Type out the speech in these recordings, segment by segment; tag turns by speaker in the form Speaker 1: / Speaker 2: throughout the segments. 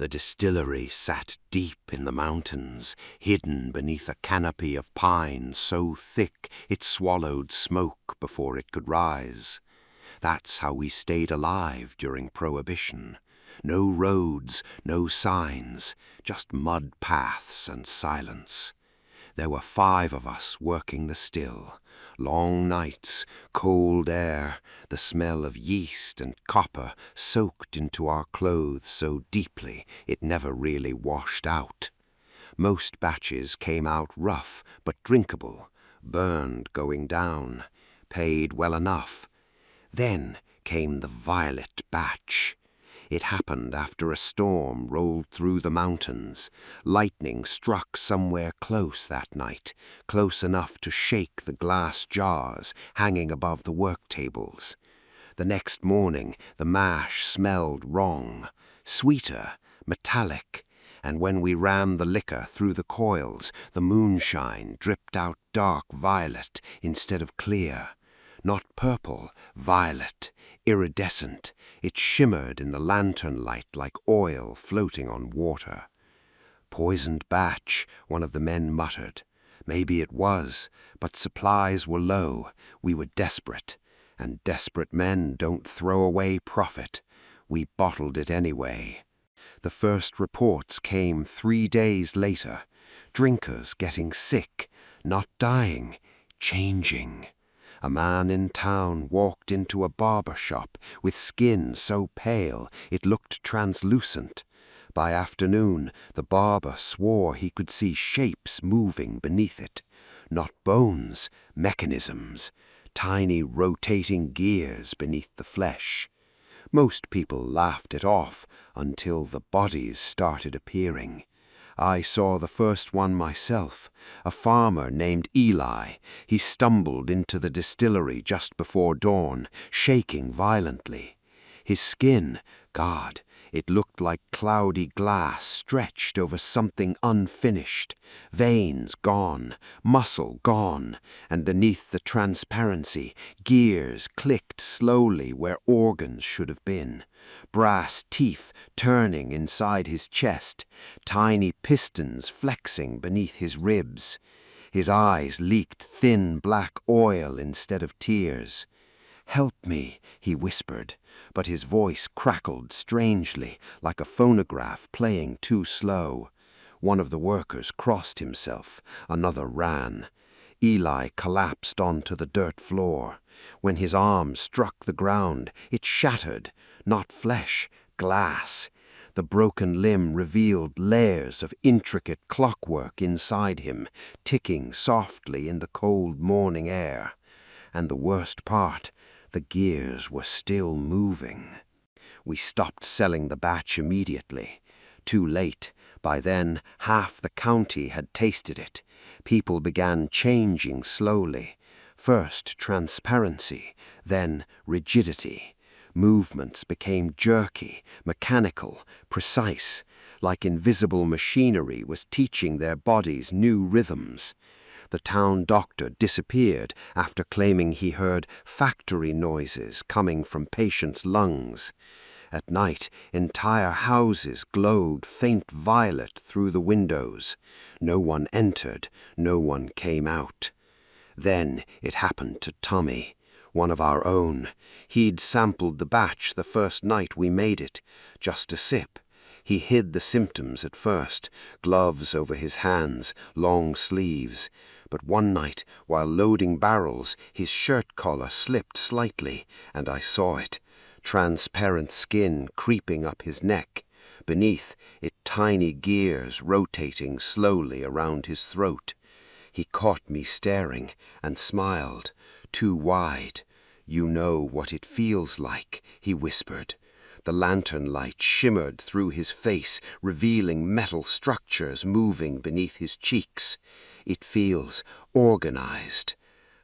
Speaker 1: The distillery sat deep in the mountains, hidden beneath a canopy of pine so thick it swallowed smoke before it could rise. That's how we stayed alive during Prohibition. No roads, no signs, just mud paths and silence. There were 5 of us working the still. Long nights, cold air, the smell of yeast and copper soaked into our clothes so deeply it never really washed out. Most batches came out rough but drinkable, burned going down, paid well enough. Then came the violet batch. It happened after a storm rolled through the mountains. Lightning struck somewhere close that night, close enough to shake the glass jars hanging above the work tables. The next morning the mash smelled wrong, sweeter, metallic, and when we rammed the liquor through the coils, the moonshine dripped out dark violet instead of clear. Not purple, violet, iridescent. It shimmered in the lantern light like oil floating on water. Poisoned batch, one of the men muttered. Maybe it was, but supplies were low. We were desperate, and desperate men don't throw away profit. We bottled it anyway. The first reports came 3 days later. Drinkers getting sick, not dying, changing. A man in town walked into a barber shop with skin so pale it looked translucent. By afternoon, the barber swore he could see shapes moving beneath it. Not bones, mechanisms, tiny rotating gears beneath the flesh. Most people laughed it off until the bodies started appearing. I saw the first one myself, a farmer named Eli. He stumbled into the distillery just before dawn, shaking violently. His skin, God, it looked like cloudy glass stretched over something unfinished. Veins gone, muscle gone, and beneath the transparency, gears clicked slowly where organs should have been. Brass teeth turning inside his chest, tiny pistons flexing beneath his ribs. His eyes leaked thin black oil instead of tears. "Help me," he whispered, but his voice crackled strangely, like a phonograph playing too slow. One of the workers crossed himself, another ran. Eli collapsed onto the dirt floor. When his arm struck the ground, it shattered, not flesh, glass. The broken limb revealed layers of intricate clockwork inside him, ticking softly in the cold morning air. And the worst part, the gears were still moving. We stopped selling the batch immediately. Too late. By then, half the county had tasted it. People began changing slowly. First transparency, then rigidity. Movements became jerky, mechanical, precise, like invisible machinery was teaching their bodies new rhythms. The town doctor disappeared after claiming he heard factory noises coming from patients' lungs. At night, entire houses glowed faint violet through the windows. No one entered, no one came out. Then it happened to Tommy, one of our own. He'd sampled the batch the first night we made it, just a sip. He hid the symptoms at first, gloves over his hands, long sleeves. But one night, while loading barrels, his shirt collar slipped slightly, and I saw it. Transparent skin creeping up his neck. Beneath it, tiny gears rotating slowly around his throat. He caught me staring and smiled, too wide. "You know what it feels like," he whispered. The lantern light shimmered through his face, revealing metal structures moving beneath his cheeks. "It feels organized."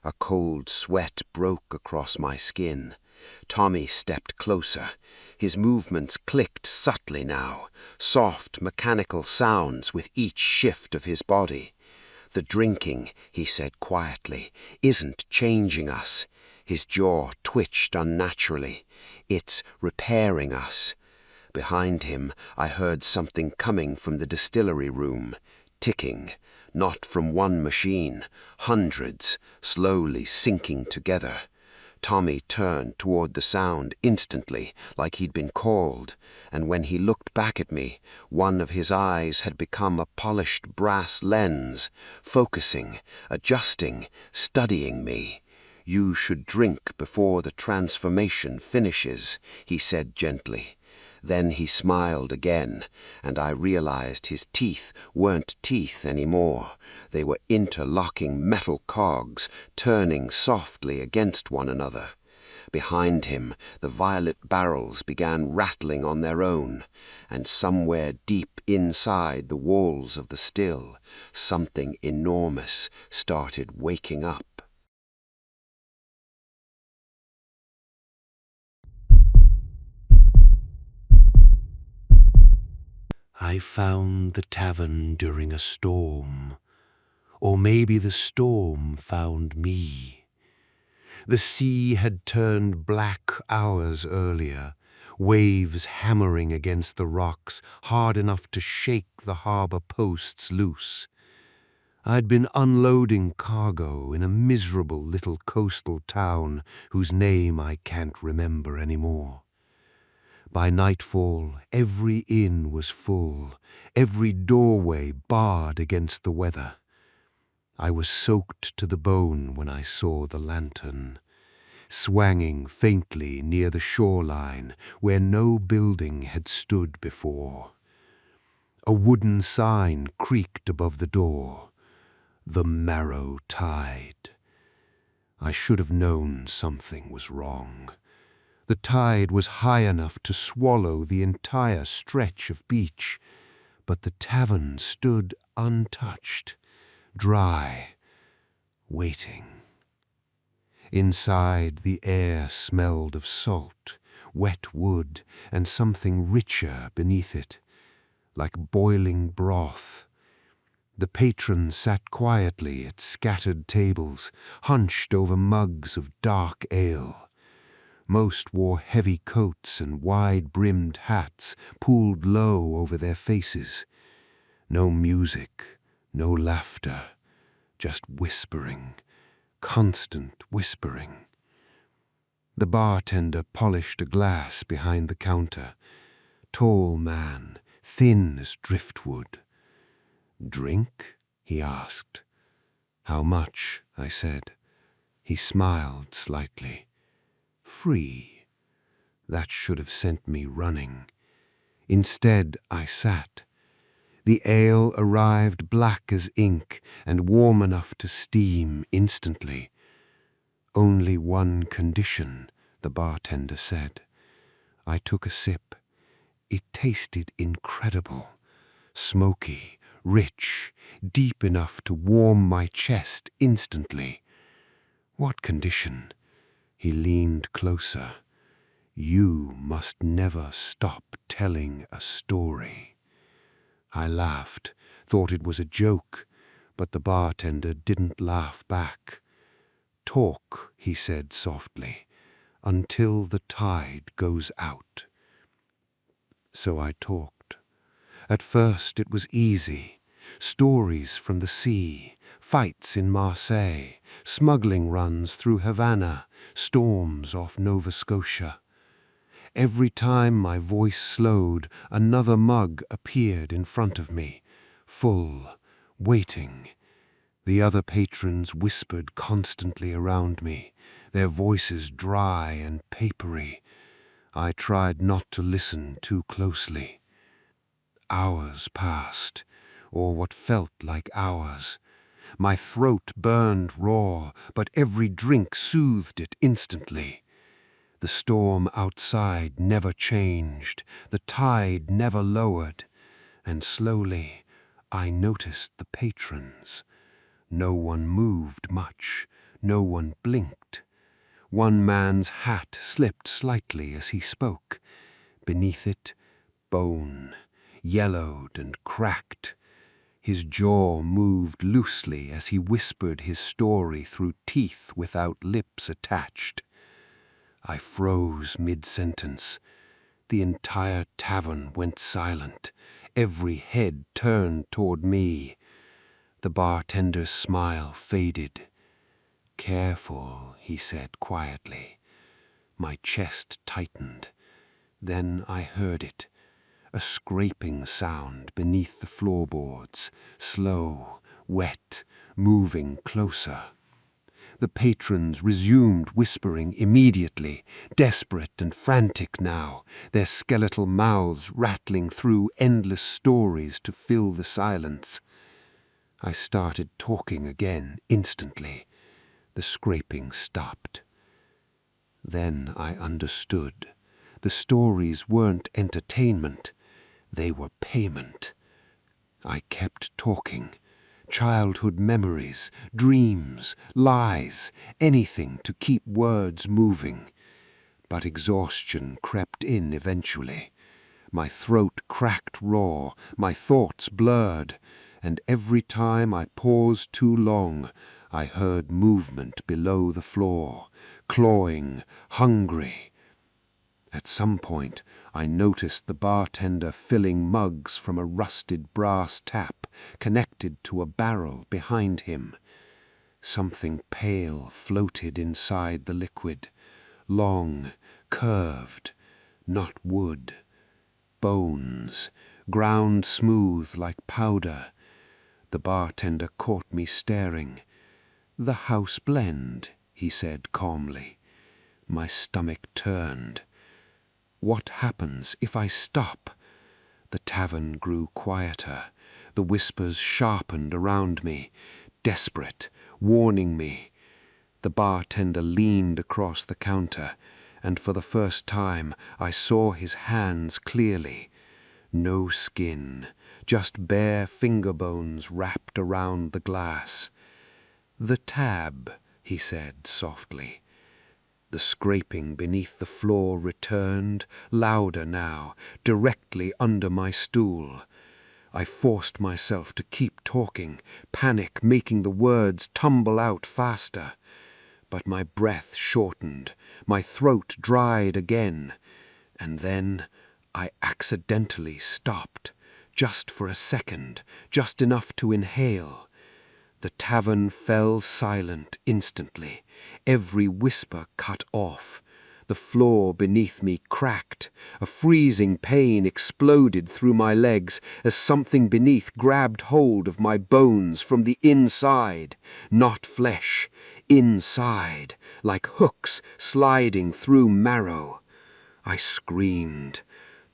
Speaker 1: A cold sweat broke across my skin. Tommy stepped closer. His movements clicked subtly now, soft mechanical sounds with each shift of his body. "The drinking," he said quietly, "isn't changing us." His jaw twitched unnaturally. "It's repairing us." Behind him, I heard something coming from the distillery room, ticking, not from one machine, hundreds, slowly sinking together. Tommy turned toward the sound instantly, like he'd been called, and when he looked back at me, one of his eyes had become a polished brass lens, focusing, adjusting, studying me. "You should drink before the transformation finishes," he said gently. Then he smiled again, and I realized his teeth weren't teeth anymore. They were interlocking metal cogs, turning softly against one another. Behind him, the violet barrels began rattling on their own, and somewhere deep inside the walls of the still, something enormous started waking up. I found the tavern during a storm, or maybe the storm found me. The sea had turned black hours earlier, waves hammering against the rocks hard enough to shake the harbor posts loose. I'd been unloading cargo in a miserable little coastal town whose name I can't remember anymore. By nightfall, every inn was full, every doorway barred against the weather. I was soaked to the bone when I saw the lantern, swanging faintly near the shoreline where no building had stood before. A wooden sign creaked above the door, "The Marrow Tide." I should have known something was wrong. The tide was high enough to swallow the entire stretch of beach, but the tavern stood untouched, dry, waiting. Inside, the air smelled of salt, wet wood, and something richer beneath it, like boiling broth. The patrons sat quietly at scattered tables, hunched over mugs of dark ale. Most wore heavy coats and wide-brimmed hats pulled low over their faces. No music, no laughter, just whispering, constant whispering. The bartender polished a glass behind the counter. Tall man, thin as driftwood. "Drink?" he asked. "How much?" I said. He smiled slightly. "Free." That should have sent me running. Instead, I sat. The ale arrived black as ink and warm enough to steam instantly. "Only one condition," the bartender said. I took a sip. It tasted incredible, smoky, rich, deep enough to warm my chest instantly. "What condition?" He leaned closer. "You must never stop telling a story." I laughed, thought it was a joke, but the bartender didn't laugh back. "Talk," he said softly, "until the tide goes out." So I talked. At first it was easy. Stories from the sea, fights in Marseille, smuggling runs through Havana, storms off Nova Scotia. Every time my voice slowed, another mug appeared in front of me, full, waiting. The other patrons whispered constantly around me, their voices dry and papery. I tried not to listen too closely. Hours passed, or what felt like hours. My throat burned raw, but every drink soothed it instantly. The storm outside never changed, the tide never lowered, and slowly I noticed the patrons. No one moved much, no one blinked. One man's hat slipped slightly as he spoke. Beneath it, bone, yellowed and cracked. His jaw moved loosely as he whispered his story through teeth without lips attached. I froze mid-sentence.
Speaker 2: The entire tavern went silent. Every head turned toward me. The bartender's smile faded. "Careful," he said quietly. My chest tightened. Then I heard it, a scraping sound beneath the floorboards, slow, wet, moving closer. The patrons resumed whispering immediately, desperate and frantic now, their skeletal mouths rattling through endless stories to fill the silence. I started talking again instantly. The scraping stopped. Then I understood. The stories weren't entertainment. They were payment. I kept talking. Childhood memories, dreams, lies, anything to keep words moving. But exhaustion crept in eventually. My throat cracked raw, my thoughts blurred, and every time I paused too long, I heard movement below the floor, clawing, hungry. At some point, I noticed the bartender filling mugs from a rusted brass tap connected to a barrel behind him. Something pale floated inside the liquid, long, curved, not wood. Bones, ground smooth like powder. The bartender caught me staring. "The house blend," he said calmly. My stomach turned. "What happens if I stop?" The tavern grew quieter. The whispers sharpened around me, desperate, warning me. The bartender leaned across the counter, and for the first time I saw his hands clearly. No skin, just bare finger bones wrapped around the glass. "The tab," he said softly. The scraping beneath the floor returned, louder now, directly under my stool. I forced myself to keep talking, panic making the words tumble out faster. But my breath shortened, my throat dried again, and then I accidentally stopped, just for a second, just enough to inhale. The tavern fell silent instantly, every whisper cut off. The floor beneath me cracked. A freezing pain exploded through my legs as something beneath grabbed hold of my bones from the inside, not flesh, inside, like hooks sliding through marrow. I screamed.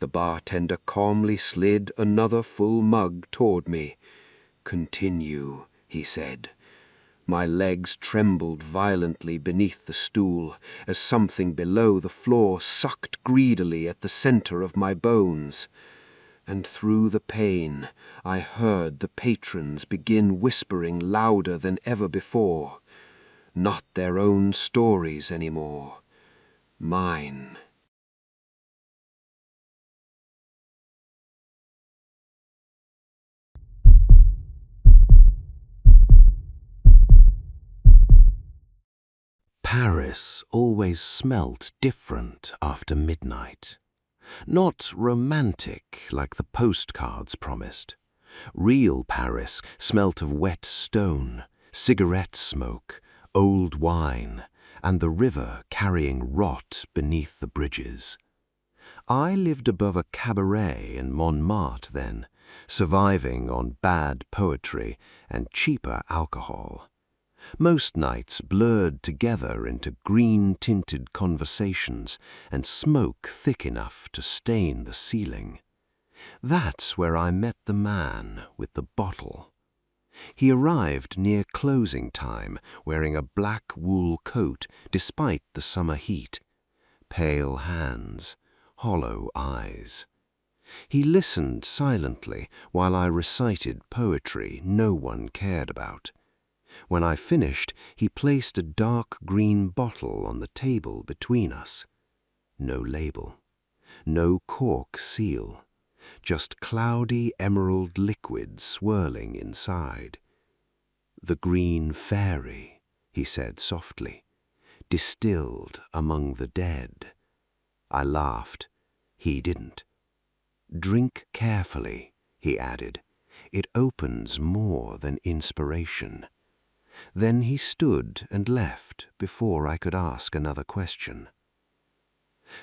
Speaker 2: The bartender calmly slid another full mug toward me. "Continue," he said. My legs trembled violently beneath the stool as something below the floor sucked greedily at the center of my bones. And through the pain, I heard the patrons begin whispering louder than ever before. Not their own stories anymore. Mine.
Speaker 1: Paris always smelt different after midnight. Not romantic like the postcards promised. Real Paris smelt of wet stone, cigarette smoke, old wine, and the river carrying rot beneath the bridges. I lived above a cabaret in Montmartre then, surviving on bad poetry and cheaper alcohol. Most nights blurred together into green-tinted conversations and smoke thick enough to stain the ceiling. That's where I met the man with the bottle. He arrived near closing time, wearing a black wool coat despite the summer heat. Pale hands, hollow eyes. He listened silently while I recited poetry no one cared about. When I finished, he placed a dark green bottle on the table between us. No label, no cork seal, just cloudy emerald liquid swirling inside. "The green fairy," he said softly, "distilled among the dead." I laughed. He didn't. "Drink carefully," he added. "It opens more than inspiration." Then he stood and left before I could ask another question.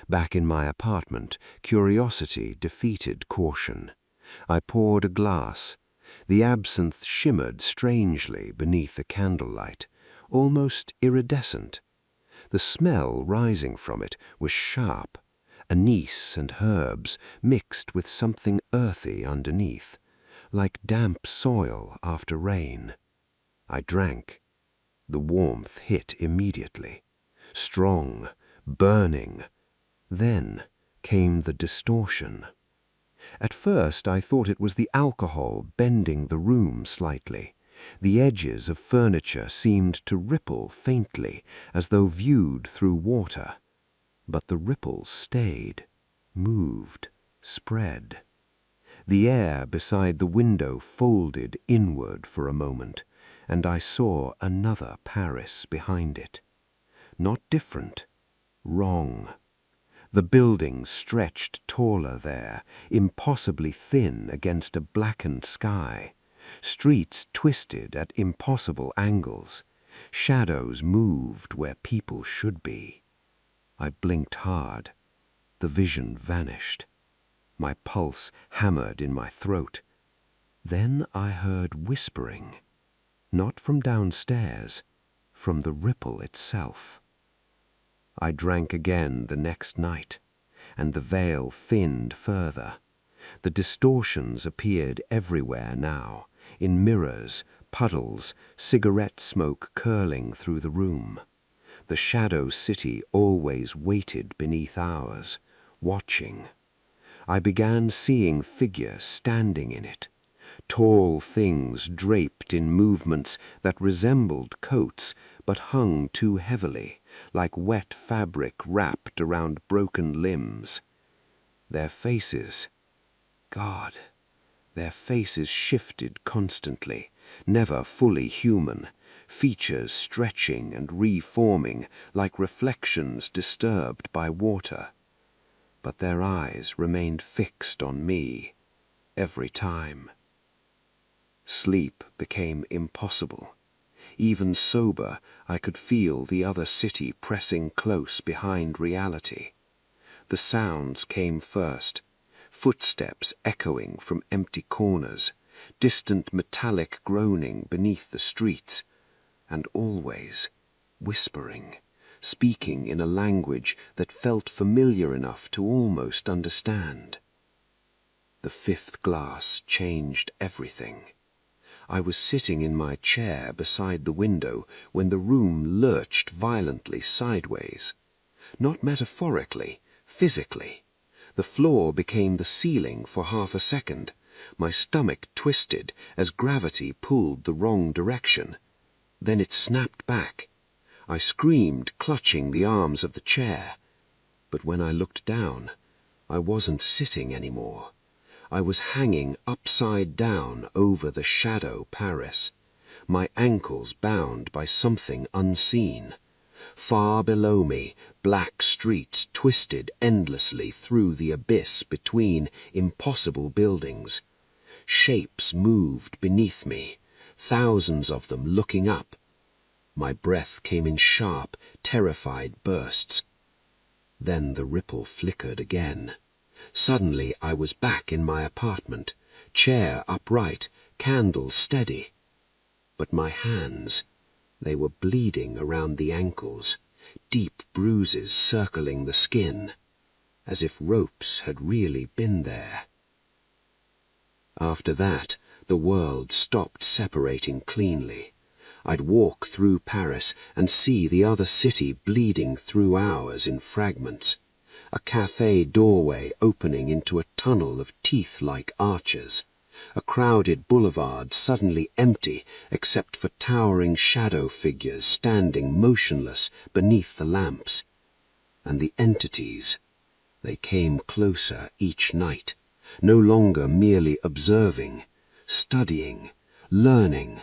Speaker 1: Back in my apartment, curiosity defeated caution. I poured a glass. The absinthe shimmered strangely beneath the candlelight, almost iridescent. The smell rising from it was sharp, anise and herbs mixed with something earthy underneath, like damp soil after rain. I drank. The warmth hit immediately, strong, burning. Then came the distortion. At first I thought it was the alcohol bending the room slightly. The edges of furniture seemed to ripple faintly, as though viewed through water. But the ripples stayed, moved, spread. The air beside the window folded inward for a moment, and I saw another Paris behind it. Not different, wrong. The buildings stretched taller there, impossibly thin against a blackened sky. Streets twisted at impossible angles. Shadows moved where people should be. I blinked hard. The vision vanished. My pulse hammered in my throat. Then I heard whispering, not from downstairs, from the ripple itself. I drank again the next night, and the veil thinned further. The distortions appeared everywhere now, in mirrors, puddles, cigarette smoke curling through the room. The shadow city always waited beneath ours, watching. I began seeing figures standing in it, tall things draped in movements that resembled coats but hung too heavily, like wet fabric wrapped around broken limbs. Their faces, God, their faces shifted constantly, never fully human, features stretching and reforming like reflections disturbed by water. But their eyes remained fixed on me, every time. Sleep became impossible. Even sober, I could feel the other city pressing close behind reality. The sounds came first, footsteps echoing from empty corners, distant metallic groaning beneath the streets, and always whispering, speaking in a language that felt familiar enough to almost understand. The fifth glass changed everything. I was sitting in my chair beside the window when the room lurched violently sideways. Not metaphorically, physically. The floor became the ceiling for half a second. My stomach twisted as gravity pulled the wrong direction. Then it snapped back. I screamed, clutching the arms of the chair. But when I looked down, I wasn't sitting anymore. I was hanging upside down over the shadow Paris, my ankles bound by something unseen. Far below me, black streets twisted endlessly through the abyss between impossible buildings. Shapes moved beneath me, thousands of them looking up. My breath came in sharp, terrified bursts. Then the ripple flickered again. Suddenly I was back in my apartment, chair upright, candle steady. But my hands, they were bleeding around the ankles, deep bruises circling the skin, as if ropes had really been there. After that, the world stopped separating cleanly. I'd walk through Paris and see the other city bleeding through ours in fragments. A cafe doorway opening into a tunnel of teeth-like arches, a crowded boulevard suddenly empty except for towering shadow figures standing motionless beneath the lamps. And the entities, they came closer each night, no longer merely observing, studying, learning.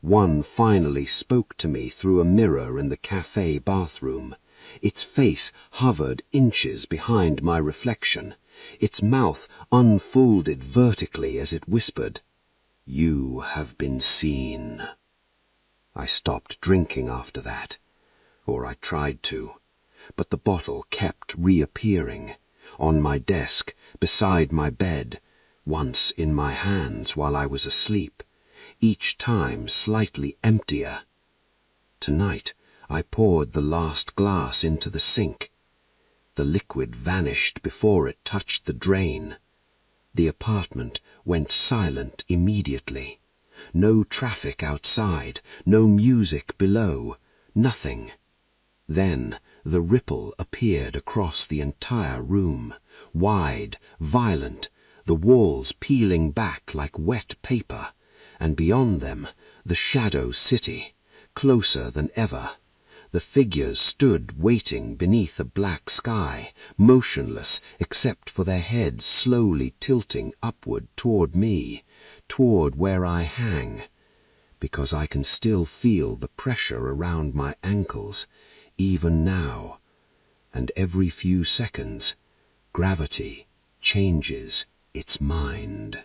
Speaker 1: One finally spoke to me through a mirror in the cafe bathroom. Its face hovered inches behind my reflection,
Speaker 3: its mouth unfolded vertically as it whispered, "You have been seen." I stopped drinking after that, or I tried to, but the bottle kept reappearing, on my desk, beside my bed, once in my hands while I was asleep, each time slightly emptier. Tonight I poured the last glass into the sink. The liquid vanished before it touched the drain. The apartment went silent immediately. No traffic outside, no music below, nothing. Then the ripple appeared across the entire room, wide, violent, the walls peeling back like wet paper, and beyond them the shadow city, closer than ever. The figures stood waiting beneath a black sky, motionless except for their heads slowly tilting upward toward me, toward where I hang, because I can still feel the pressure around my ankles, even now, and every few seconds, gravity changes its mind.